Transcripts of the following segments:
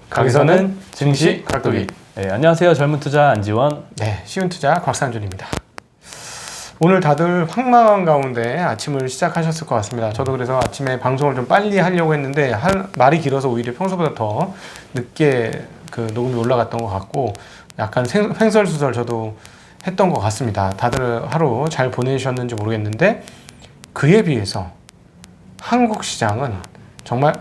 거기서는 증시 각도기. 네, 안녕하세요. 젊은 투자 안지원. 네, 쉬운 투자 곽상준입니다. 오늘 다들 황망한 가운데 아침을 시작하셨을 것 같습니다. 저도 그래서 아침에 방송을 좀 빨리 하려고 했는데 말이 길어서 오히려 평소보다 더 늦게 녹음이 올라갔던 것 같고 약간 횡설수설 저도 했던 것 같습니다. 다들 하루 잘 보내셨는지 모르겠는데 그에 비해서 한국 시장은 정말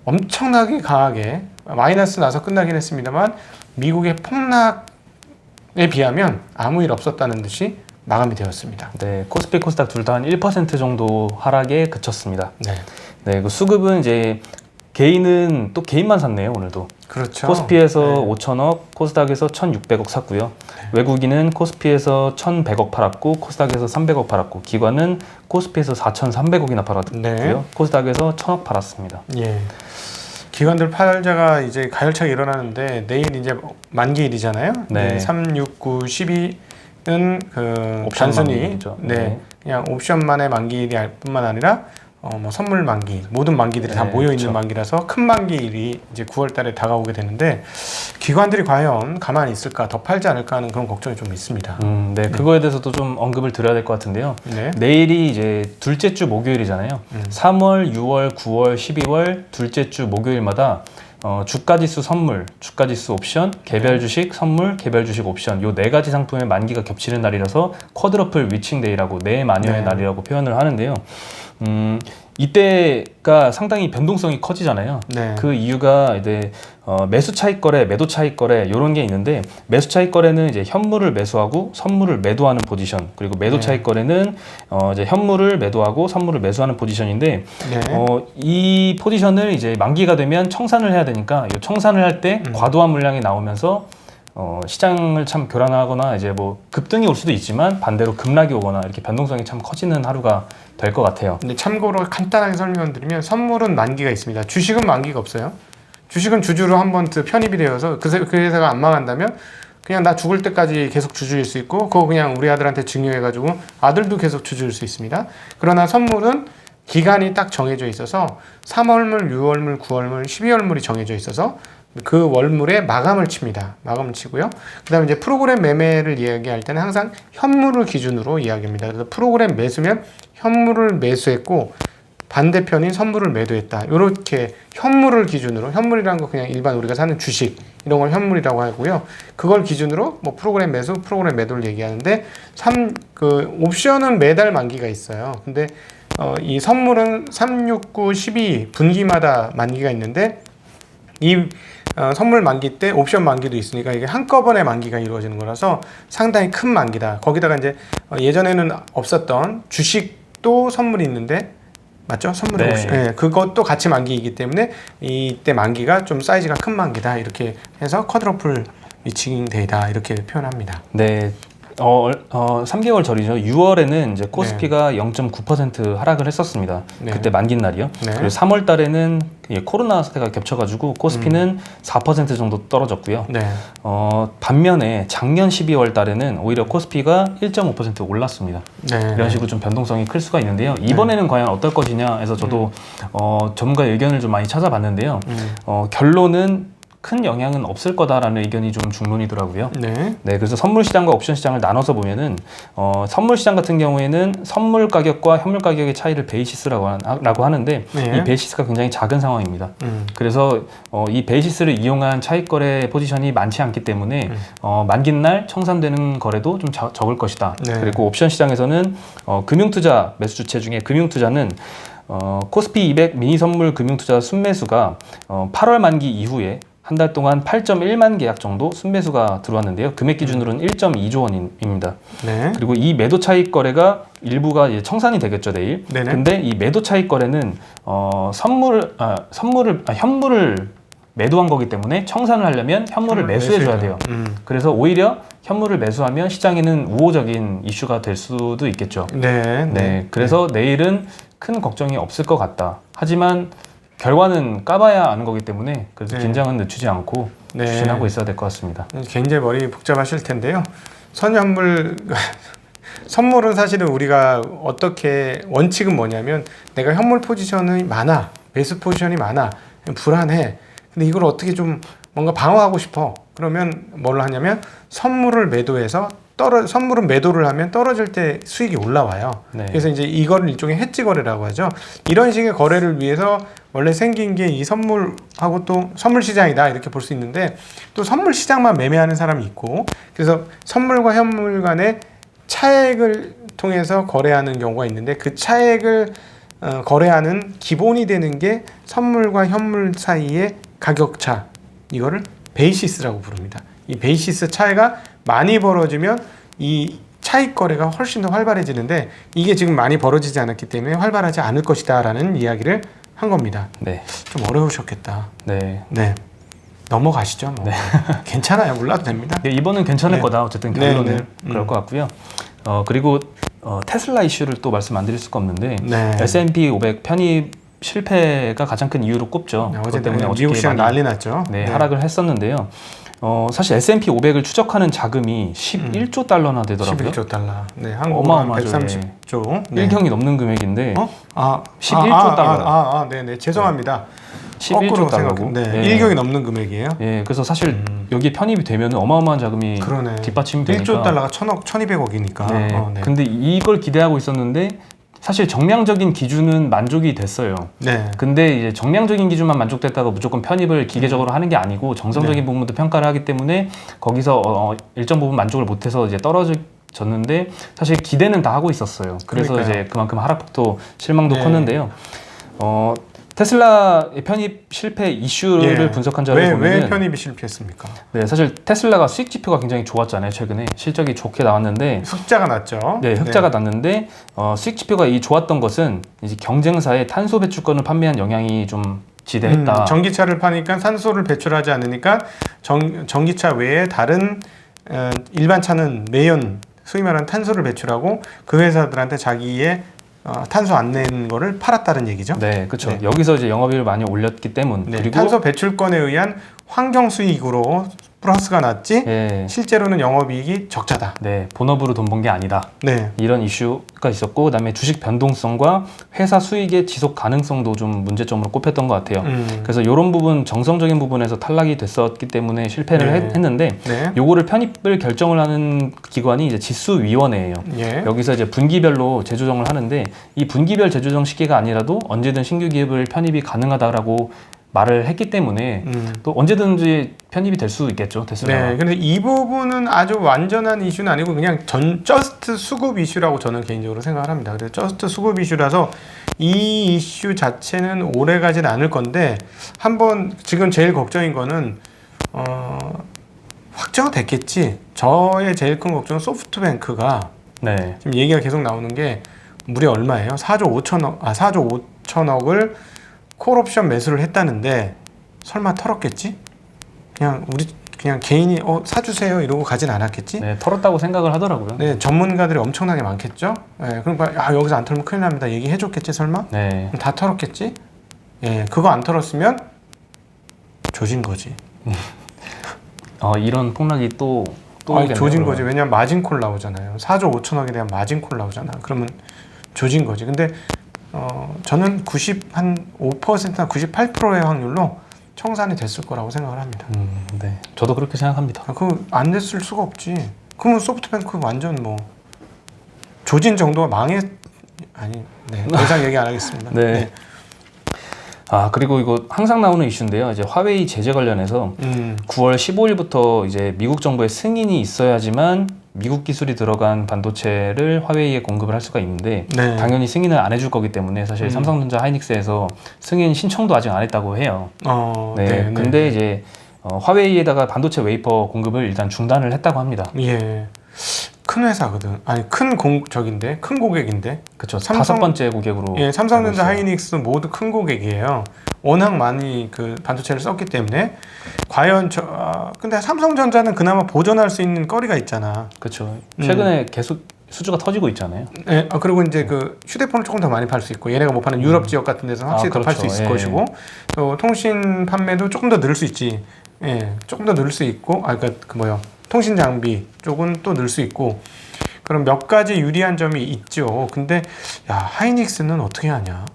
엄청나게 강하게 마이너스 나서 끝나긴 했습니다만 미국의 폭락에 비하면 아무 일 없었다는 듯이 마감이 되었습니다. 네, 코스피 코스닥 둘 다 한 1% 정도 하락에 그쳤습니다. 네. 네, 그 수급은 이제 개인은 또 개인만 샀네요, 오늘도. 그렇죠. 코스피에서 5천억, 코스닥에서 1,600억 샀고요. 네. 외국인은 코스피에서 1,100억 팔았고, 코스닥에서 300억 팔았고, 기관은 코스피에서 4,300억이나 팔았고요. 네. 코스닥에서 1,000억 팔았습니다. 예. 기관들 팔자가 이제 가열차게 일어나는데 내일 이제 만기일이잖아요. 네. 3, 6, 9, 12는 옵션 단순히 만기일이죠. 네. 그냥 옵션만의 만기일이 뿐만 아니라 뭐 선물 만기, 모든 만기들이 다 네, 모여 있는 그렇죠. 만기라서 큰 만기일이 이제 9월달에 다가오게 되는데 기관들이 과연 가만히 있을까, 더 팔지 않을까 하는 그런 걱정이 좀 있습니다. 네, 그거에 대해서도 좀 언급을 드려야 될 것 같은데요. 네. 내일이 이제 둘째 주 목요일이잖아요. 3월, 6월, 9월, 12월 둘째 주 목요일마다 주가지수 선물, 주가지수 옵션, 개별 주식 선물, 개별 주식 옵션 요 네 가지 상품의 만기가 겹치는 날이라서 쿼드러플 위칭데이라고 네 마녀의 네. 날이라고 표현을 하는데요. 이때가 상당히 변동성이 커지잖아요. 네. 그 이유가 이제 매수 차익 거래, 매도 차익 거래 이런 게 있는데 매수 차익 거래는 이제 현물을 매수하고 선물을 매도하는 포지션, 그리고 매도 네. 차익 거래는 이제 현물을 매도하고 선물을 매수하는 포지션인데 네. 이 포지션을 이제 만기가 되면 청산을 해야 되니까 이 청산을 할 때 과도한 물량이 나오면서 시장을 참 교란하거나 이제 뭐 급등이 올 수도 있지만 반대로 급락이 오거나 이렇게 변동성이 참 커지는 하루가 될 것 같아요. 근데 참고로 간단하게 설명드리면 선물은 만기가 있습니다. 주식은 만기가 없어요. 주식은 주주로 한번 편입이 되어서 그 회사가 안 망한다면 그냥 나 죽을 때까지 계속 주주일 수 있고 그거 그냥 우리 아들한테 증여해가지고 아들도 계속 주주일 수 있습니다. 그러나 선물은 기간이 딱 정해져 있어서 3월물, 6월물, 9월물, 12월물이 정해져 있어서 그 월물에 마감을 칩니다. 마감을 치고요. 그 다음에 이제 프로그램 매매를 이야기할 때는 항상 현물을 기준으로 이야기합니다. 그래서 프로그램 매수면 현물을 매수했고 반대편인 선물을 매도했다. 이렇게 현물을 기준으로, 현물이라는 거 그냥 일반 우리가 사는 주식 이런 걸 현물이라고 하고요. 그걸 기준으로 뭐 프로그램 매수, 프로그램 매도를 얘기하는데 옵션은 매달 만기가 있어요. 근데 이 선물은 3, 6, 9, 12 분기마다 만기가 있는데 이 선물 만기 때 옵션 만기도 있으니까 이게 한꺼번에 만기가 이루어지는 거라서 상당히 큰 만기다. 거기다가 이제 예전에는 없었던 주식도 선물이 있는데 맞죠? 선물이 네. 옵션. 네, 그것도 같이 만기이기 때문에 이때 만기가 좀 사이즈가 큰 만기다. 이렇게 해서 쿼드러플 위칭 데이다 이렇게 표현합니다. 네. 3개월 전이죠. 6월에는 이제 코스피가 0.9% 하락을 했었습니다. 네. 그때 만기 날이요. 네. 그리고 3월 달에는 코로나 사태가 겹쳐가지고 코스피는 4% 정도 떨어졌고요. 네. 반면에 작년 12월 달에는 오히려 코스피가 1.5% 올랐습니다. 네. 이런 식으로 좀 변동성이 클 수가 있는데요. 이번에는 과연 어떨 것이냐 해서 저도 전문가 의견을 좀 많이 찾아봤는데요. 결론은 큰 영향은 없을 거다라는 의견이 좀 중론이더라고요. 네. 네, 그래서 선물 시장과 옵션 시장을 나눠서 보면은 선물 시장 같은 경우에는 선물 가격과 현물 가격의 차이를 베이시스라고 하는데 네. 이 베이시스가 굉장히 작은 상황입니다. 그래서 이 베이시스를 이용한 차익 거래 포지션이 많지 않기 때문에 만기날 청산되는 거래도 좀 적을 것이다. 네. 그리고 옵션 시장에서는 금융투자 매수 주체 중에 금융투자는 코스피 200 미니 선물 금융투자 순매수가 8월 만기 이후에 한 달 동안 8.1만 계약 정도 순매수가 들어왔는데요. 금액 기준으로는 1.2조 원입니다. 네. 그리고 이 매도 차익 거래가 일부가 이제 청산이 되겠죠, 내일. 네네. 근데 이 매도 차익 거래는 현물을 매도한 거기 때문에 청산을 하려면 현물을 매수해줘야 돼요. 그래서 오히려 현물을 매수하면 시장에는 우호적인 이슈가 될 수도 있겠죠. 네. 네, 그래서 내일은 큰 걱정이 없을 것 같다. 하지만 결과는 까봐야 아는 거기 때문에 그래서 네. 긴장은 늦추지 않고 네. 추진하고 있어야 될 것 같습니다. 굉장히 머리 복잡하실 텐데요. 선현물 선물은 사실은 우리가 어떻게 원칙은 뭐냐면 내가 현물 포지션이 많아, 매수 포지션이 많아, 불안해. 근데 이걸 어떻게 좀 뭔가 방어하고 싶어. 그러면 뭘 하냐면 선물을 매도해서 선물은 매도를 하면 떨어질 때 수익이 올라와요. 네. 그래서 이제 이거를 일종의 해지 거래라고 하죠. 이런 식의 거래를 위해서 원래 생긴 게 이 선물하고 또 선물 시장이다 이렇게 볼 수 있는데 또 선물 시장만 매매하는 사람이 있고 그래서 선물과 현물 간의 차액을 통해서 거래하는 경우가 있는데 그 차액을 거래하는 기본이 되는 게 선물과 현물 사이의 가격차 이거를 베이시스라고 부릅니다. 이 베이시스 차이가 많이 벌어지면 이 차익 거래가 훨씬 더 활발해지는데 이게 지금 많이 벌어지지 않았기 때문에 활발하지 않을 것이다 라는 이야기를 한 겁니다. 네. 좀 어려우셨겠다. 네. 네. 넘어가시죠. 뭐. 괜찮아요. 몰라도 됩니다. 네, 이번은 괜찮을 네. 거다. 어쨌든 네, 결론은 네. 그럴 것 같고요. 그리고 테슬라 이슈를 또 말씀 안 드릴 수가 없는데 네. S&P 500 편입 실패가 가장 큰 이유로 꼽죠. 네, 그것 어제 때문에 미국 어저께 시장 많이 난리 났죠. 네, 하락을 했었는데요. 사실 S&P 500을 추적하는 자금이 11조 달러나 되더라고요. 11조 달러. 네, 한국 어마어마하죠. 130조. 네. 1경이 넘는 금액인데 11조 달러요. 네, 죄송합니다. 11조 달러고. 네, 예. 1경이 넘는 금액이에요. 예, 그래서 사실 여기에 편입이 되면 어마어마한 자금이 그러네. 뒷받침이 되니까 1조 달러가 1,000억, 1,200억이니까. 네. 네. 근데 이걸 기대하고 있었는데 사실 정량적인 기준은 만족이 됐어요. 네. 근데 이제 정량적인 기준만 만족됐다고 무조건 편입을 기계적으로 하는 게 아니고 정성적인 부분도 평가를 하기 때문에 거기서 일정 부분 만족을 못해서 이제 떨어졌는데 사실 기대는 다 하고 있었어요. 그래서 그러니까요. 이제 그만큼 하락폭도 실망도 네. 컸는데요. 테슬라의 편입 실패 이슈를 예. 분석한 자료를 보면 왜 편입이 실패했습니까? 네, 사실 테슬라가 수익 지표가 굉장히 좋았잖아요. 최근에 실적이 좋게 나왔는데 흑자가 났죠. 네, 흑자가 났는데 수익 지표가 이 좋았던 것은 이제 경쟁사의 탄소 배출권을 판매한 영향이 좀 지대했다. 전기차를 파니까 산소를 배출하지 않으니까 전기차 외에 다른 일반 차는 매연 소위 말하는 탄소를 배출하고 그 회사들한테 자기의 탄소 안 낸 거를 팔았다는 얘기죠. 네, 그렇죠. 네. 여기서 이제 영업이익을 많이 올렸기 때문. 네, 그리고 탄소 배출권에 의한 환경 수익으로 플러스가 났지 예, 실제로는 영업이익이 적자다. 네, 본업으로 돈 번 게 아니다. 네. 이런 이슈가 있었고 그다음에 주식 변동성과 회사 수익의 지속 가능성도 좀 문제점으로 꼽혔던 것 같아요. 그래서 이런 부분 정성적인 부분에서 탈락이 됐었기 때문에 실패를 네. 했는데 네. 요거를 편입을 결정을 하는 기관이 이제 지수위원회예요. 예. 여기서 이제 분기별로 재조정을 하는데 이 분기별 재조정 시기가 아니라도 언제든 신규 기업을 편입이 가능하다라고 말을 했기 때문에 또 언제든지 편입이 될 수 있겠죠, 테슬라가. 네, 근데 이 부분은 아주 완전한 이슈는 아니고 그냥 저스트 수급 이슈라고 저는 개인적으로 생각을 합니다. 그래서 저스트 수급 이슈라서 이 이슈 자체는 오래 가진 않을 건데 한번 지금 제일 걱정인 거는 확정은 됐겠지. 저의 제일 큰 걱정은 소프트뱅크가 네. 지금 얘기가 계속 나오는 게 무려 얼마예요? 4조 5천억을 콜옵션 매수를 했다는데 설마 털었겠지? 그냥 개인이 사주세요 이러고 가진 않았겠지? 네, 털었다고 생각을 하더라고요. 네, 전문가들이 엄청나게 많겠죠? 네, 그러니까 여기서 안 털면 큰일 납니다. 얘기해줬겠지 설마? 네. 그럼 다 털었겠지? 예, 그거 안 털었으면 조진 거지. 이런 폭락이 또 오겠네요, 조진 그러면. 거지. 왜냐면 마진콜 나오잖아요. 4조 5천억에 대한 마진콜 나오잖아. 그러면 조진 거지. 근데 저는 95%나 98%의 확률로 청산이 됐을 거라고 생각을 합니다. 네. 저도 그렇게 생각합니다. 그거 안 됐을 수가 없지. 그러면 소프트뱅크 완전 뭐 조진 정도가 더 이상 얘기 안 하겠습니다. 네. 그리고 이거 항상 나오는 이슈인데요. 이제 화웨이 제재 관련해서 9월 15일부터 이제 미국 정부의 승인이 있어야지만 미국 기술이 들어간 반도체를 화웨이에 공급을 할 수가 있는데 네. 당연히 승인을 안 해줄 거기 때문에 사실 삼성전자 하이닉스에서 승인 신청도 아직 안 했다고 해요. 네. 근데 이제 화웨이에다가 반도체 웨이퍼 공급을 일단 중단을 했다고 합니다. 예. 큰 회사거든. 아니 큰 고객인데. 그렇죠. 삼성- 5번째 고객으로. 예, 삼성전자, 알고 있어요. 하이닉스 모두 큰 고객이에요. 워낙 많이 그 반도체를 썼기 때문에 과연 근데 삼성전자는 그나마 보존할 수 있는 거리가 있잖아. 그렇죠. 최근에 계속 수주가 터지고 있잖아요. 예, 그리고 이제 그 휴대폰을 조금 더 많이 팔 수 있고 얘네가 못 파는 유럽 지역 같은 데서 확실히 더 팔 수 그렇죠. 있을 예. 것이고 또 통신 판매도 조금 더 늘을 수 있지. 예, 조금 더 늘을 수 있고 통신 장비 쪽은 또 늘 수 있고 그럼 몇 가지 유리한 점이 있죠. 근데 하이닉스는 어떻게 하냐?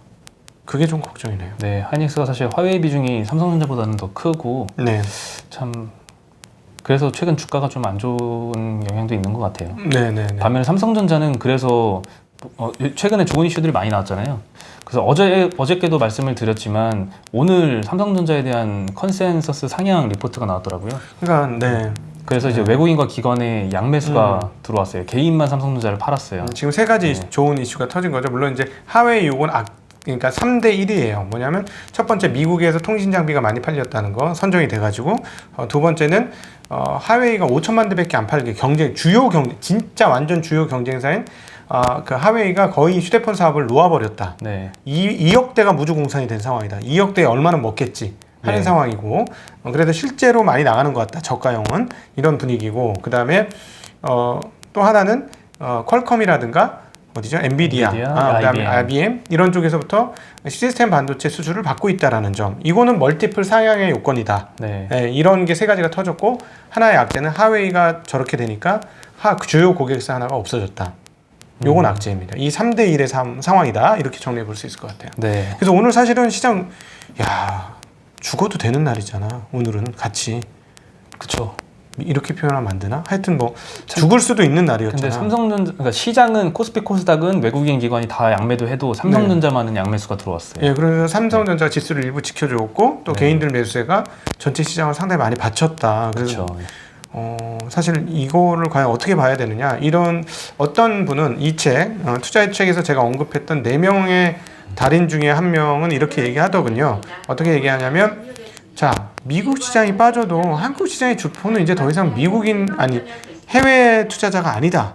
그게 좀 걱정이네요. 네, 하이닉스가 사실 화웨이 비중이 삼성전자보다는 더 크고 네. 참 그래서 최근 주가가 좀 안 좋은 영향도 있는 것 같아요. 네네네. 반면에 삼성전자는 그래서 최근에 좋은 이슈들이 많이 나왔잖아요. 그래서 어저께도 말씀을 드렸지만 오늘 삼성전자에 대한 컨센서스 상향 리포트가 나왔더라고요. 그러니까 네. 그래서 이제 외국인과 기관의 양매수가 들어왔어요. 개인만 삼성전자를 팔았어요. 지금 세 가지 네. 좋은 이슈가 터진 거죠. 물론 이제 하웨이 요건 그러니까 3대 1이에요. 뭐냐면 첫 번째 미국에서 통신 장비가 많이 팔렸다는 거 선정이 돼가지고 두 번째는 하웨이가 5천만 대밖에 안 팔게 주요 진짜 완전 주요 경쟁사인 그 하웨이가 거의 휴대폰 사업을 놓아버렸다. 네. 2억 대가 무주공산이 된 상황이다. 2억 대에 얼마나 먹겠지 하는 네. 상황이고 그래도 실제로 많이 나가는 것 같다. 저가형은 이런 분위기고 그 다음에 또 하나는 퀄컴이라든가 어디죠? 엔비디아, 그다음에 IBM 이런 쪽에서부터 시스템 반도체 수주를 받고 있다라는 점. 이거는 멀티플 상향의 요건이다. 네. 네, 이런 게 세 가지가 터졌고 하나의 악재는 하웨이가 저렇게 되니까 주요 고객사 하나가 없어졌다. 요건 악재입니다. 이 3대 1의 상황이다. 이렇게 정리해 볼 수 있을 것 같아요. 네. 그래서 오늘 사실은 시장 죽어도 되는 날이잖아. 오늘은 같이 그렇죠. 이렇게 표현하면 안 되나? 하여튼 뭐 죽을 수도 있는 날이었잖아. 근데 삼성전자 그러니까 시장은 코스피 코스닥은 외국인 기관이 다 양매도 해도 삼성전자만은 양매수가 들어왔어요. 예, 그래서 삼성전자 지수를 일부 지켜줬고 또 네. 개인들 매수세가 전체 시장을 상당히 많이 받쳤다. 그래서 그렇죠. 사실 이거를 과연 어떻게 봐야 되느냐? 이런 어떤 분은 이 책, 투자의 책에서 제가 언급했던 4명의 달인 중에 한 명은 이렇게 얘기하더군요. 어떻게 얘기하냐면 자, 미국 시장이 빠져도 한국 시장의 주포는 이제 더 이상 해외 투자자가 아니다.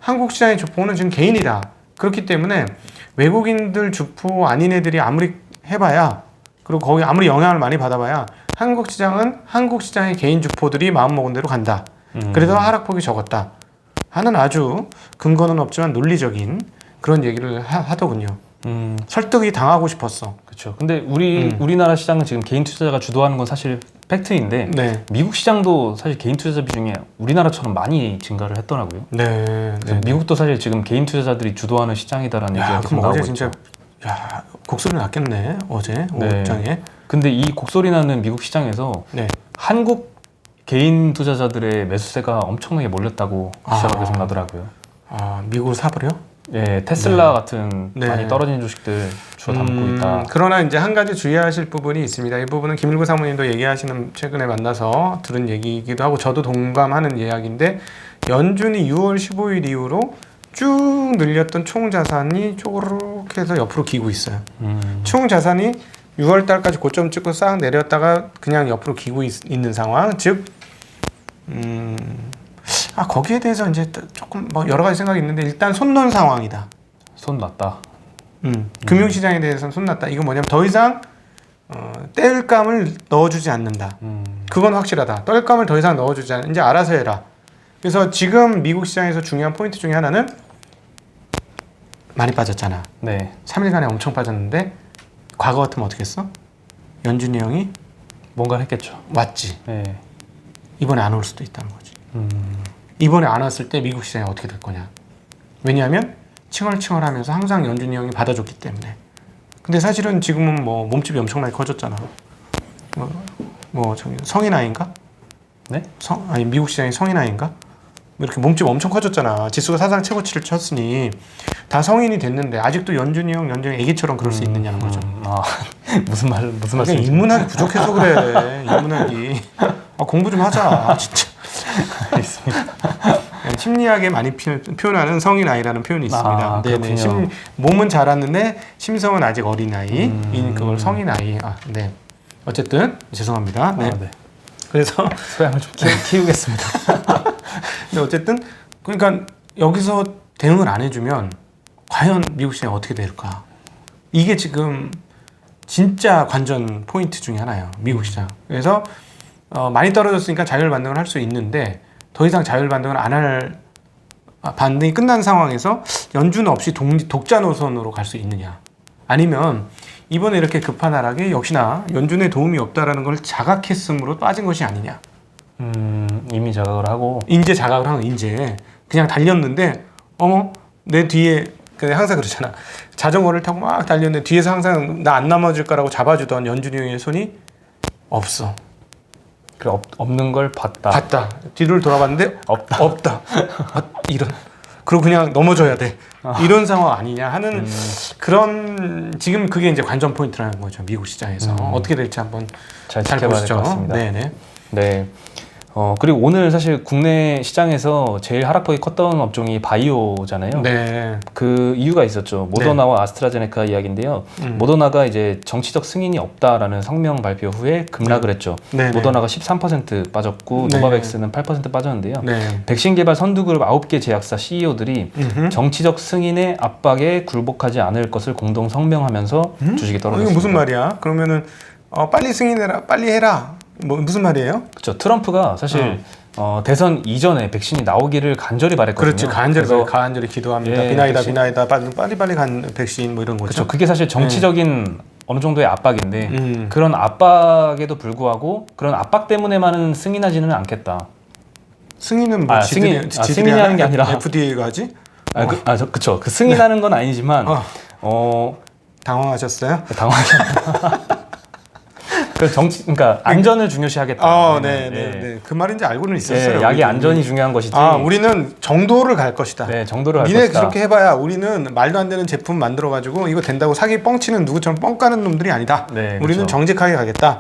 한국 시장의 주포는 지금 개인이다. 그렇기 때문에 외국인들 주포 아닌 애들이 아무리 해봐야 그리고 거기 아무리 영향을 많이 받아봐야 한국 시장은 한국 시장의 개인 주포들이 마음먹은 대로 간다. 그래서 하락폭이 적었다. 하는 아주 근거는 없지만 논리적인 그런 얘기를 하더군요. 설득이 당하고 싶었어. 그렇죠. 근데 우리나라 시장은 지금 개인 투자자가 주도하는 건 사실 팩트인데 네. 미국 시장도 사실 개인 투자자 비중이 우리나라처럼 많이 증가를 했더라고요. 네. 미국도 사실 지금 개인 투자자들이 주도하는 시장이다라는 얘기가 계속 그럼 나오고 어제 있죠. 진짜 곡소리 났겠네. 어제 네. 오후장에. 근데 이 곡소리 나는 미국 시장에서 네. 한국 개인 투자자들의 매수세가 엄청나게 몰렸다고 기사가 계속 나더라고요. 미국을 사버려? 예, 테슬라 같은 네. 많이 떨어진 주식들 주로 담고 있다. 그러나 이제 한 가지 주의하실 부분이 있습니다. 이 부분은 김일구 사모님도 얘기하시는 최근에 만나서 들은 얘기이기도 하고 저도 동감하는 이야기인데 연준이 6월 15일 이후로 쭉 늘렸던 총 자산이 쪼그렇게 해서 옆으로 기고 있어요. 총 자산이 6월 달까지 고점 찍고 싹 내렸다가 그냥 옆으로 기고 있는 상황. 즉 거기에 대해서 이제 조금 뭐 여러 가지 생각이 있는데 일단 손 놓은 상황이다. 손 놨다. 금융시장에 대해서는 손 놨다. 이건 뭐냐면 더 이상 땔감을 넣어주지 않는다. 그건 확실하다. 땔감을 더 이상 넣어주지 않는다. 이제 알아서 해라. 그래서 지금 미국 시장에서 중요한 포인트 중에 하나는 많이 빠졌잖아. 네. 3일간에 엄청 빠졌는데 과거 같으면 어떻게 했어? 연준이 형이 뭔가 했겠죠. 왔지. 네. 이번에 안 올 수도 있다는 거지. 이번에 안 왔을 때 미국 시장이 어떻게 될 거냐. 왜냐하면 칭얼칭얼하면서 항상 연준이 형이 받아줬기 때문에. 근데 사실은 지금은 뭐 몸집이 엄청나게 커졌잖아. 저기 성인아이인가? 네? 아니 미국 시장이 성인아이인가? 이렇게 몸집 엄청 커졌잖아. 지수가 사상 최고치를 쳤으니 다 성인이 됐는데 아직도 연준이 애기처럼 그럴 수 있느냐는 거죠. 무슨 말씀? 인문학이 부족해서 그래. 인문학이. 공부 좀 하자. 진짜. 알겠습니다. 심리학에 많이 표현하는 성인아이라는 표현이 있습니다. 그렇군요. 몸은 자랐는데 심성은 아직 어린아이. 그걸 성인아이. 네. 어쨌든 죄송합니다. 네. 네. 그래서 소양을 좀 키우겠습니다. 근데 어쨌든 그러니까 여기서 대응을 안 해주면 과연 미국 시장이 어떻게 될까? 이게 지금 진짜 관전 포인트 중에 하나예요. 미국 시장. 그래서 많이 떨어졌으니까 자율 반등을 할 수 있는데 더 이상 자율 반등을 안 할 반등이 끝난 상황에서 연준 없이 독자 노선으로 갈 수 있느냐? 아니면 이번에 이렇게 급한 하락에 역시나 연준의 도움이 없다라는 걸 자각했음으로 빠진 것이 아니냐? 이미 자각을 하고 인제 자각을 하는 인제 그냥 달렸는데 내 뒤에 근데 항상 그러잖아. 자전거를 타고 막 달렸는데 뒤에서 항상 나 안 넘어질 거라고 잡아주던 연준이 형의 손이 없어. 그 없는 걸 봤다. 봤다. 뒤를 돌아봤는데 없다. 없다. 이런. 그리고 그냥 넘어져야 돼. 이런 상황 아니냐 하는 그런 지금 그게 이제 관전 포인트라는 거죠. 미국 시장에서 어떻게 될지 한번 잘 잘 지켜봐야 될 보시죠. 것 같습니다. 네네. 네. 그리고 오늘 사실 국내 시장에서 제일 하락폭이 컸던 업종이 바이오잖아요. 네. 그 이유가 있었죠. 모더나와 아스트라제네카 이야기인데요. 모더나가 이제 정치적 승인이 없다라는 성명 발표 후에 급락을 했죠. 네네. 모더나가 13% 빠졌고 네. 노바백스는 8% 빠졌는데요. 네. 백신 개발 선두그룹 9개 제약사 CEO들이 정치적 승인의 압박에 굴복하지 않을 것을 공동 성명하면서 주식이 떨어졌습니다. 이게 무슨 말이야? 그러면은 빨리 승인해라, 빨리 해라. 뭐 무슨 말이에요? 그렇죠. 트럼프가 사실 대선 이전에 백신이 나오기를 간절히 바랬거든요. 그렇지, 간절히 기도합니다. 예, 비나이다, 백신. 비나이다, 빨리 간 백신 뭐 이런 거죠. 그렇죠. 그게 사실 정치적인 어느 정도의 압박인데 음. 그런 압박에도 불구하고 그런 압박 때문에만은 승인하지는 않겠다. 승인은 뭐 승인이 하는 게 아니라 FDA가 하지? 그렇죠. 그 승인하는 건 아니지만 당황하셨어요? 당황하셨다. 그러니까 안전을 중요시하겠다. 네. 그 말인지 알고는 있었어요. 예, 약의 안전이 중요한 것이지. 우리는 정도를 갈 것이다. 네, 정도를 갈 니네 것이다. 그렇게 해봐야 우리는 말도 안 되는 제품 만들어가지고 이거 된다고 사기 뻥치는 누구처럼 뻥 까는 놈들이 아니다. 네, 우리는 그렇죠. 정직하게 가겠다.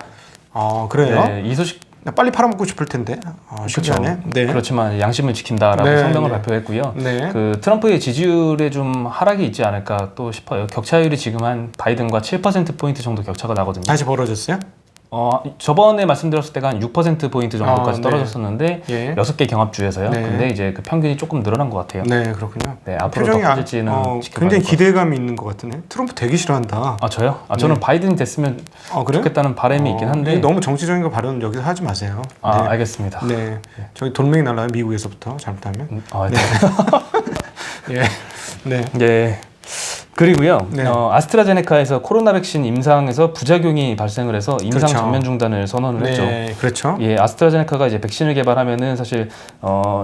그래요? 네, 이 소식 나 빨리 팔아먹고 싶을 텐데. 신기하네. 네. 그렇지만 양심을 지킨다라고 네, 성명을 네. 발표했고요. 네. 그 트럼프의 지지율에 좀 하락이 있지 않을까 또 싶어요. 격차율이 지금 한 바이든과 7%포인트 정도 격차가 나거든요. 다시 벌어졌어요? 저번에 말씀드렸을 때가 한 6%포인트 정도까지 네. 떨어졌었는데 예. 6개 경합주에서요. 네. 근데 이제 그 평균이 조금 늘어난 것 같아요. 네, 그렇군요. 네, 앞으로 표정이 더 커질지는 지켜봐야 굉장히 될 것 기대감이 있는 것 같으네. 트럼프 되게 싫어한다. 저요? 저는 바이든이 됐으면 그래요? 좋겠다는 바람이 있긴 한데 이게 너무 정치적인 거 발언 여기서 하지 마세요. 네. 알겠습니다. 네. 저기 돌멩이 날라요. 미국에서부터 잘못하면. 네. 예. 네. 예. 그리고요, 네. 아스트라제네카에서 코로나 백신 임상에서 부작용이 발생을 해서 임상 그렇죠. 전면 중단을 선언을 했죠. 네, 그렇죠. 예, 아스트라제네카가 이제 백신을 개발하면은 사실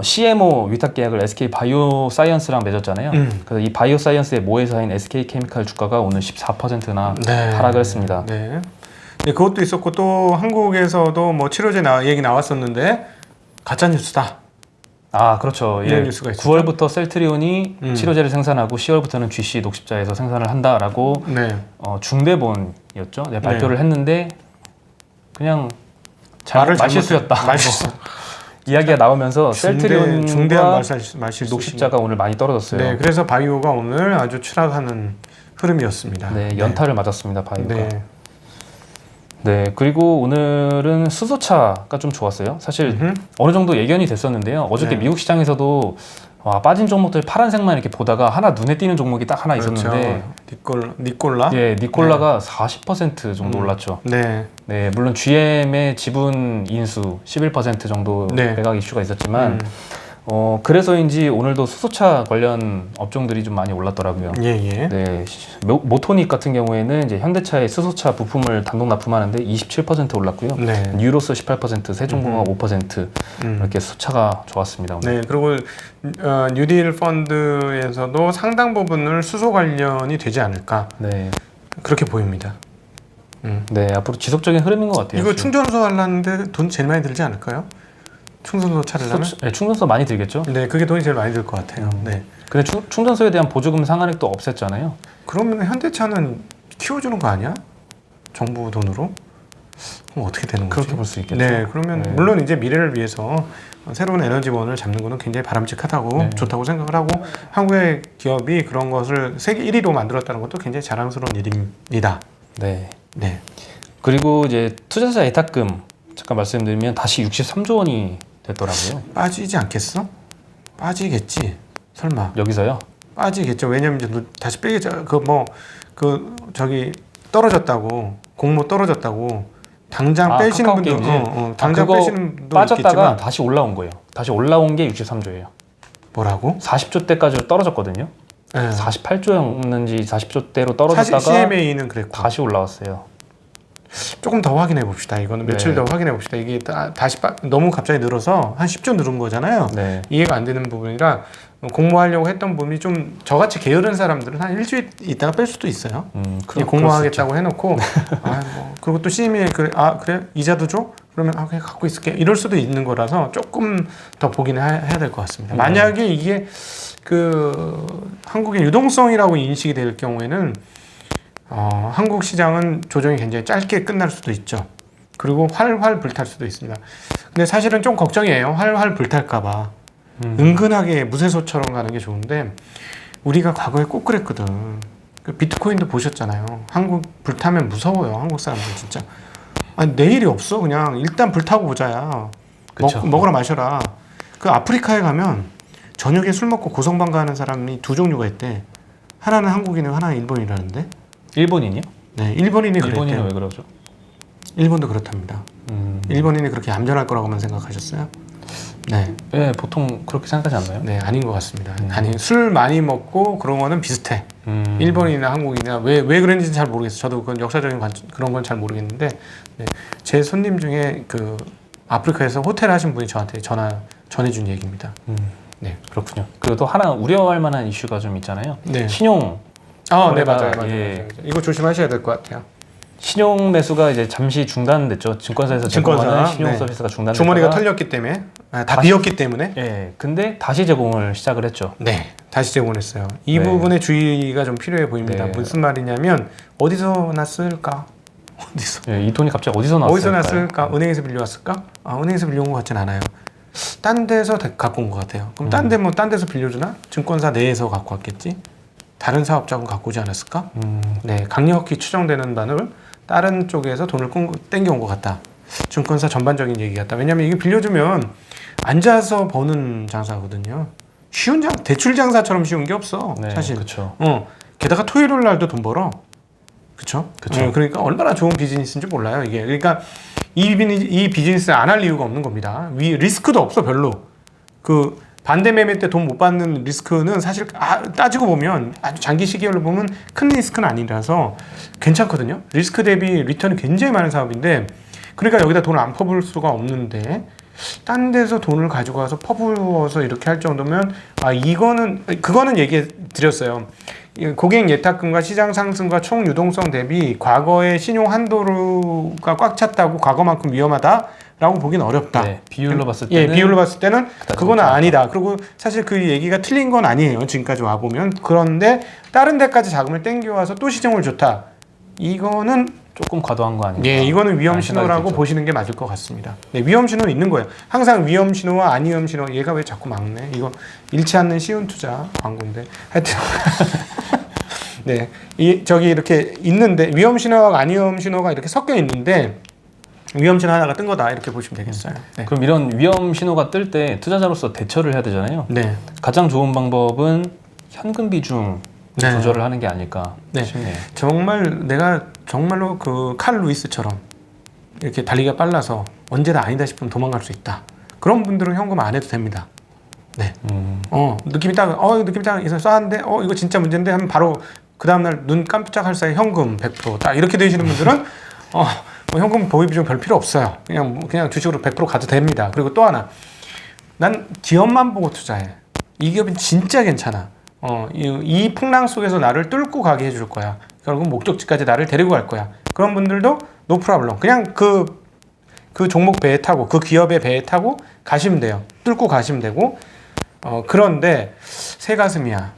CMO 위탁 계약을 SK 바이오사이언스랑 맺었잖아요. 그래서 이 바이오사이언스의 모회사인 SK 케미칼 주가가 오늘 14%나 하락을 했습니다. 네. 네, 그것도 있었고 또 한국에서도 뭐 치료제 얘기 나왔었는데 가짜 뉴스다. 그렇죠. 이런 예, 뉴스가 있었죠? 9월부터 셀트리온이 치료제를 생산하고 10월부터는 GC 녹십자에서 생산을 한다라고 네. 중대본이었죠. 네, 발표를 했는데 그냥 말을 말실수였다. 말실수. 이야기가 나오면서 중대한 셀트리온과 말실수. 녹십자가 오늘 많이 떨어졌어요. 네, 그래서 바이오가 오늘 아주 추락하는 흐름이었습니다. 네, 연타를 맞았습니다. 바이오가. 네. 네, 그리고 오늘은 수소차가 좀 좋았어요. 사실 어느 정도 예견이 됐었는데요. 어저께 네. 미국 시장에서도 빠진 종목들 파란색만 이렇게 보다가 하나 눈에 띄는 종목이 딱 하나 있었는데 니콜라? 예, 니콜라가 40% 정도 올랐죠. 네. 네, 물론 GM의 지분 인수 11% 정도 네. 매각 이슈가 있었지만 그래서인지 오늘도 수소차 관련 업종들이 좀 많이 올랐더라고요. 예. 네, 모토닉 같은 경우에는 이제 현대차의 수소차 부품을 단독 납품하는데 27% 올랐고요. 네. 뉴로스 18%, 세종공학 5% 이렇게 수차가 좋았습니다. 오늘. 네, 그리고 뉴딜 펀드에서도 상당 부분을 수소 관련이 되지 않을까 네, 그렇게 보입니다. 네, 앞으로 지속적인 흐름인 것 같아요. 이거 지금. 충전소 하려는데 돈 제일 많이 들지 않을까요? 충전소 차려면? 네, 충전소 많이 들겠죠. 네, 그게 돈이 제일 많이 들 것 같아요. 네. 근데 충전소에 대한 보조금 상한액도 없앴잖아요. 그러면 현대차는 키워주는 거 아니야? 정부 돈으로? 그럼 어떻게 되는 거지? 그렇게 볼 수 있겠죠. 네, 그러면 네. 물론 이제 미래를 위해서 새로운 에너지원을 잡는 거는 굉장히 바람직하다고 네. 좋다고 생각을 하고 한국의 기업이 그런 것을 세계 1위로 만들었다는 것도 굉장히 자랑스러운 일입니다. 네. 네. 그리고 이제 투자자 예탁금 잠깐 말씀드리면 다시 63조 원이 됐더라고요. 빠지지 않겠어? 빠지겠지. 설마. 여기서요? 빠지겠죠. 왜냐면 이제 다시 빼겠죠. 저기 떨어졌다고 공모 떨어졌다고 당장 빼시는 카카오 분도 게임즈? 당장 그거 빼시는 분도 빠졌다가 있겠지만 다시 올라온 거예요. 다시 올라온 게 63조예요. 뭐라고? 40조 대까지 떨어졌거든요. 네. 48조였는지 40조 대로 사실 떨어졌다가 CMA는 그랬고 다시 올라왔어요. 조금 더 확인해 봅시다. 이거는 며칠 네. 더 확인해 봅시다. 이게 다시 너무 갑자기 늘어서 한 10조 늘은 거잖아요. 네. 이해가 안 되는 부분이라 공모하려고 했던 분이 좀 저같이 게으른 사람들은 한 일주일 있다가 뺄 수도 있어요. 그럴 공모하겠다고 해놓고 그리고 또 CME 그래 이자도 줘? 그러면 그냥 갖고 있을게 이럴 수도 있는 거라서 조금 더 보긴 해야 될 것 같습니다. 만약에 이게 그 한국의 유동성이라고 인식이 될 경우에는 한국 시장은 조정이 굉장히 짧게 끝날 수도 있죠. 그리고 활활 불탈 수도 있습니다. 근데 사실은 좀 걱정이에요. 활활 불탈까봐. 은근하게 무쇠소처럼 가는 게 좋은데 우리가 과거에 꼭 그랬거든. 그 비트코인도 보셨잖아요. 한국 불타면 무서워요. 한국 사람들 진짜. 아니 내일이 없어. 그냥 일단 불타고 보자야. 먹으라 마셔라. 그 아프리카에 가면 저녁에 술 먹고 고성방가 하는 사람이 두 종류가 있대. 하나는 한국인이고 하나는 일본이라는데. 일본인이요? 네, 일본인이 그랬대요. 일본인은 왜 그러죠? 일본도 그렇답니다. 일본인이 그렇게 얌전할 거라고만 생각하셨어요? 네. 네, 보통 그렇게 생각하지 않나요? 네, 아닌 것 같습니다. 아니, 술 많이 먹고 그런 거는 비슷해. 일본이나 한국이나 왜 그런지는 잘 모르겠어요. 저도 그건 역사적인 그런 건 잘 모르겠는데, 네. 제 손님 중에 그 아프리카에서 호텔 하신 분이 저한테 전해준 얘기입니다. 네, 그렇군요. 그리고 또 하나 우려할 만한 이슈가 좀 있잖아요. 네. 신용. 네, 맞아요. 예. 이거 조심하셔야 될 것 같아요. 신용 매수가 이제 잠시 중단됐죠. 증권사에서 제공하는 신용 네. 서비스가 중단됐다가 주머니가 털렸기 때문에 다 비었기 때문에 근데 다시 제공을 시작을 했죠. 네, 다시 제공했어요. 이 부분에 주의가 좀 필요해 보입니다. 네. 무슨 말이냐면 어디서 났을까? 어디서? 이 돈이 갑자기 어디서 났을까요? 어디서 났을까? 은행에서 빌려왔을까? 은행에서 빌려온 것 같진 않아요. 딴 데서 갖고 온 것 같아요. 그럼 딴 데서 빌려주나? 증권사 내에서 갖고 왔겠지? 다른 사업자분 갖고 오지 않았을까? 네, 강력히 추정되는 바는 다른 쪽에서 돈을 땡겨온 것 같다. 증권사 전반적인 얘기 같다. 왜냐하면 이게 빌려주면 앉아서 버는 장사거든요. 쉬운 대출 장사처럼 쉬운 게 없어. 네, 사실. 그렇죠. 게다가 토요일 날도 돈 벌어. 그렇죠? 그쵸. 그러니까 얼마나 좋은 비즈니스인지 몰라요. 이게 그러니까 이 비즈니스를 안 할 이유가 없는 겁니다. 리스크도 없어 별로. 그 반대 매매 때 돈 못 받는 리스크는 사실 따지고 보면 아주 장기 시계열로 보면 큰 리스크는 아니라서 괜찮거든요. 리스크 대비 리턴이 굉장히 많은 사업인데 그러니까 여기다 돈을 안 퍼부을 수가 없는데 딴 데서 돈을 가지고 와서 퍼부어서 이렇게 할 정도면 그거는 얘기해 드렸어요. 고객 예탁금과 시장 상승과 총 유동성 대비 과거의 신용 한도가 꽉 찼다고 과거만큼 위험하다라고 보기는 어렵다. 네, 비율로 봤을 때는 비율로 봤을 때는 그거는 아니다. 그리고 사실 그 얘기가 틀린 건 아니에요. 지금까지 와 보면. 그런데 다른 데까지 자금을 땡겨와서 또 시정을 좋다. 이거는 조금 과도한 거 아닌가? 이거는 위험 신호라고 보시는 게 맞을 것 같습니다. 네, 위험 신호는 있는 거예요. 항상 위험 신호와 아니위험 신호. 얘가 왜 자꾸 막네? 이거 잃지 않는 쉬운 투자 광고인데. 하여튼 네, 저기 이렇게 있는데 위험 신호와 아니위험 신호가 이렇게 섞여 있는데 위험 신호 하나가 뜬 거다 이렇게 보시면 되겠어요. 네. 그럼 이런 위험 신호가 뜰 때 투자자로서 대처를 해야 되잖아요. 네. 가장 좋은 방법은 현금 비중 조절을 하는 게 아닐까 싶네요. 내가 정말로 그 칼 루이스처럼 이렇게 달리기가 빨라서 언제 다 아니다 싶으면 도망갈 수 있다. 그런 분들은 현금 안 해도 됩니다. 네. 느낌이 딱 쐈는데 이거 진짜 문제인데 하면 바로 그 다음날 눈 깜짝할 사이 현금 100%딱 이렇게 되시는 분들은 현금 보유 비중 별 필요 없어요. 그냥 주식으로 100% 가도 됩니다. 그리고 또 하나, 난 기업만 보고 투자해. 이 기업은 진짜 괜찮아. 이 풍랑 속에서 나를 뚫고 가게 해줄 거야. 결국 목적지까지 나를 데리고 갈 거야. 그런 분들도 노 프로블럼. 그냥 그 종목 배에 타고 그 기업의 배에 타고 가시면 돼요. 뚫고 가시면 되고. 그런데 새 가슴이야.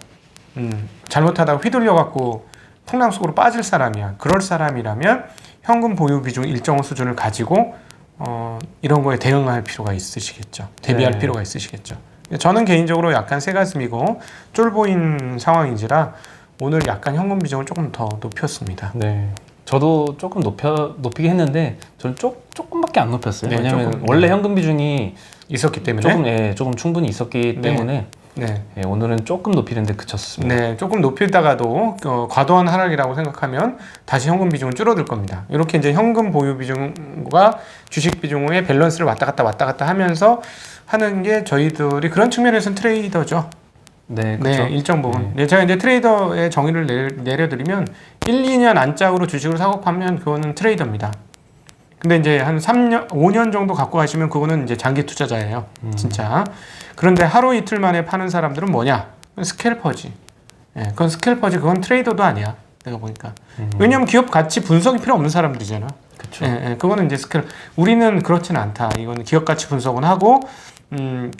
잘못하다가 휘둘려 갖고 풍랑 속으로 빠질 사람이야. 그럴 사람이라면 현금 보유 비중 일정 수준을 가지고 이런 거에 대응할 필요가 있으시겠죠. 대비할 필요가 있으시겠죠. 저는 개인적으로 약간 새가슴이고 쫄보인 상황인지라 오늘 약간 현금 비중을 조금 더 높였습니다. 네, 저도 조금 높이긴 했는데 저는 조금밖에 안 높였어요. 네, 왜냐하면 원래 현금 비중이 있었기 때문에 조금 충분히 있었기 때문에 오늘은 조금 높이는데 그쳤습니다. 네, 조금 높이다가도 과도한 하락이라고 생각하면 다시 현금 비중은 줄어들 겁니다. 이렇게 이제 현금 보유 비중과 주식 비중의 밸런스를 왔다 갔다 하면서 하는 게 저희들이 그런 측면에서는 트레이더죠. 네, 그렇죠. 네, 일정 부분. 제가 이제 트레이더의 정의를 내려드리면 1, 2년 안짝으로 주식을 사고 파면 그거는 트레이더입니다. 근데 이제 한 3년, 5년 정도 갖고 가시면 그거는 이제 장기 투자자예요. 진짜. 그런데 하루 이틀 만에 파는 사람들은 뭐냐? 스캘퍼지. 예, 그건 스캘퍼지. 그건 트레이더도 아니야. 내가 보니까. 왜냐면 기업 가치 분석이 필요 없는 사람들이잖아. 그쵸. 예, 예, 그거는 이제 우리는 그렇지는 않다. 이건 기업 가치 분석은 하고,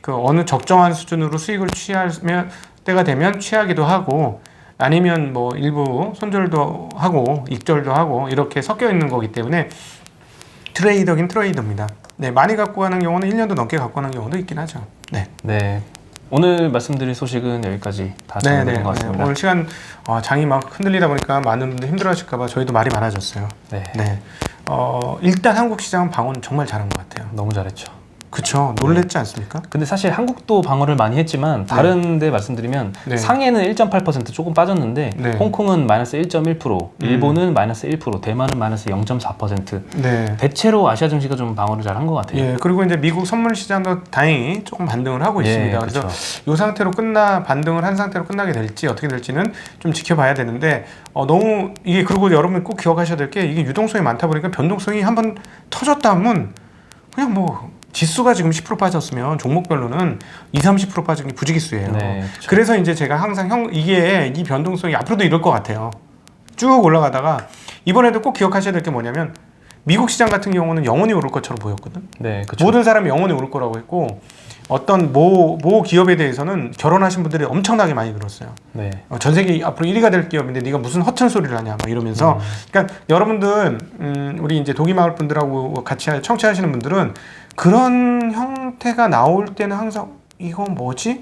그 어느 적정한 수준으로 수익을 취하면 때가 되면 취하기도 하고, 아니면 뭐 일부 손절도 하고 익절도 하고 이렇게 섞여 있는 거기 때문에 트레이더긴 트레이더입니다. 네, 많이 갖고 가는 경우는 1년도 넘게 갖고 가는 경우도 있긴 하죠. 네. 네. 오늘 말씀드릴 소식은 여기까지 다 정리된 것 같습니다. 오늘 시간 장이 막 흔들리다 보니까 많은 분들 힘들어하실까봐 저희도 말이 많아졌어요. 네. 네. 일단 한국 시장은 방어는 정말 잘한 것 같아요. 너무 잘했죠. 그쵸. 놀랬지 않습니까? 근데 사실 한국도 방어를 많이 했지만 다른 데 말씀드리면 네. 상해는 1.8% 조금 빠졌는데 네. 홍콩은 마이너스 1.1%, 일본은 마이너스 1%, 대만은 마이너스 0.4%. 네. 대체로 아시아 증시가 좀 방어를 잘한 것 같아요. 예, 그리고 이제 미국 선물 시장도 다행히 조금 반등을 하고 예, 있습니다. 그래서 그쵸. 이 상태로 반등을 한 상태로 끝나게 될지 어떻게 될지는 좀 지켜봐야 되는데 너무 이게 그리고 여러분 꼭 기억하셔야 될 게 이게 유동성이 많다 보니까 변동성이 한번 터졌다 하면 그냥 뭐 지수가 지금 10% 빠졌으면 종목별로는 20-30% 빠진 게 부지기수예요. 네, 그쵸. 그래서 이제 제가 항상 이게 이 변동성이 앞으로도 이럴 것 같아요. 쭉 올라가다가 이번에도 꼭 기억하셔야 될 게 뭐냐면 미국 시장 같은 경우는 영원히 오를 것처럼 보였거든. 네, 그쵸. 모든 사람이 영원히 오를 거라고 했고 어떤 모 기업에 대해서는 결혼하신 분들이 엄청나게 많이 들었어요. 네. 전 세계 앞으로 1위가 될 기업인데 네가 무슨 허튼 소리를 하냐 막 이러면서 그러니까 여러분들 우리 이제 도기마을 분들하고 같이 청취하시는 분들은 그런 형태가 나올 때는 항상 이건 뭐지?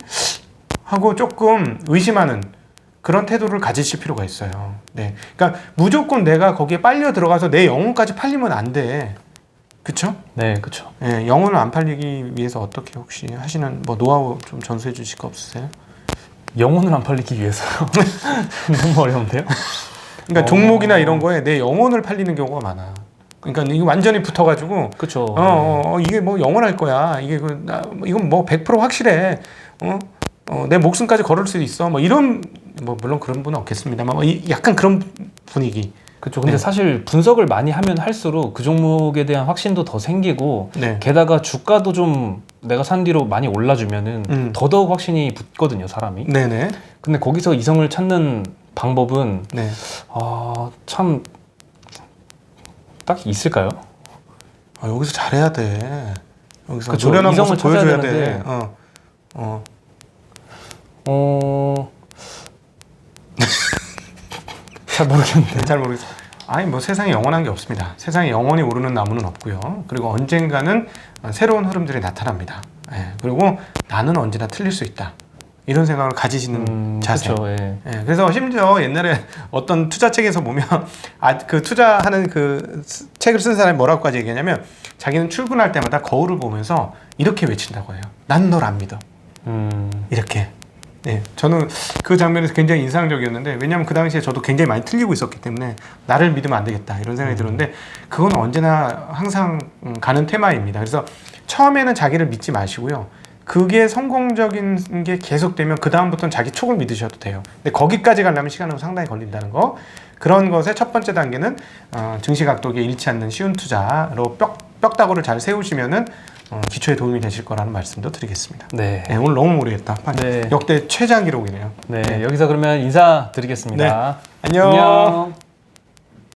하고 조금 의심하는 그런 태도를 가지실 필요가 있어요. 네. 그러니까 무조건 내가 거기에 빨려 들어가서 내 영혼까지 팔리면 안 돼. 그쵸? 네, 그쵸. 예, 영혼을 안 팔리기 위해서 어떻게 혹시 하시는 뭐 노하우 좀 전수해 주실 거 없으세요? 영혼을 안 팔리기 위해서요. 너무 어려운데요? 그러니까 종목이나 이런 거에 내 영혼을 팔리는 경우가 많아. 그러니까 이거 완전히 붙어가지고 그쵸. 이게 뭐 영원할 거야. 이게 이건 뭐 100% 확실해. 내 목숨까지 걸을 수도 있어. 뭐 이런 뭐 물론 그런 분은 없겠습니다만 약간 그런 분위기. 그렇죠. 근데 네. 사실 분석을 많이 하면 할수록 그 종목에 대한 확신도 더 생기고 네. 게다가 주가도 좀 내가 산 뒤로 많이 올라주면은 더더욱 확신이 붙거든요, 사람이. 네네. 근데 거기서 이성을 찾는 방법은 네. 참 딱히 있을까요? 여기서 잘해야 돼. 여기서 그쵸. 노련한 이성을 모습 찾아야 보여줘야 되는데. 돼. 잘 모르겠는데. 잘 모르겠어요. 아니 뭐 세상에 영원한 게 없습니다. 세상에 영원히 오르는 나무는 없고요. 그리고 언젠가는 새로운 흐름들이 나타납니다. 예, 그리고 나는 언제나 틀릴 수 있다. 이런 생각을 가지시는 자세. 그렇죠. 예. 예, 그래서 심지어 옛날에 어떤 투자책에서 보면 그 투자하는 그 책을 쓴 사람이 뭐라고까지 얘기하냐면 자기는 출근할 때마다 거울을 보면서 이렇게 외친다고 해요. 난 널 안 믿어. 이렇게. 네, 저는 그 장면에서 굉장히 인상적이었는데 왜냐하면 그 당시에 저도 굉장히 많이 틀리고 있었기 때문에 나를 믿으면 안 되겠다 이런 생각이 들었는데 그건 언제나 항상 가는 테마입니다. 그래서 처음에는 자기를 믿지 마시고요. 그게 성공적인 게 계속되면 그 다음부터는 자기 촉을 믿으셔도 돼요. 근데 거기까지 가려면 시간은 상당히 걸린다는 거. 그런 것의 첫 번째 단계는 증시각도기에 잃지 않는 쉬운 투자로 뼈다구를 잘 세우시면은 기초에 도움이 되실 거라는 말씀도 드리겠습니다. 네. 네, 오늘 너무 모르겠다. 네. 역대 최장 기록이네요. 네. 여기서 그러면 인사드리겠습니다. 안녕.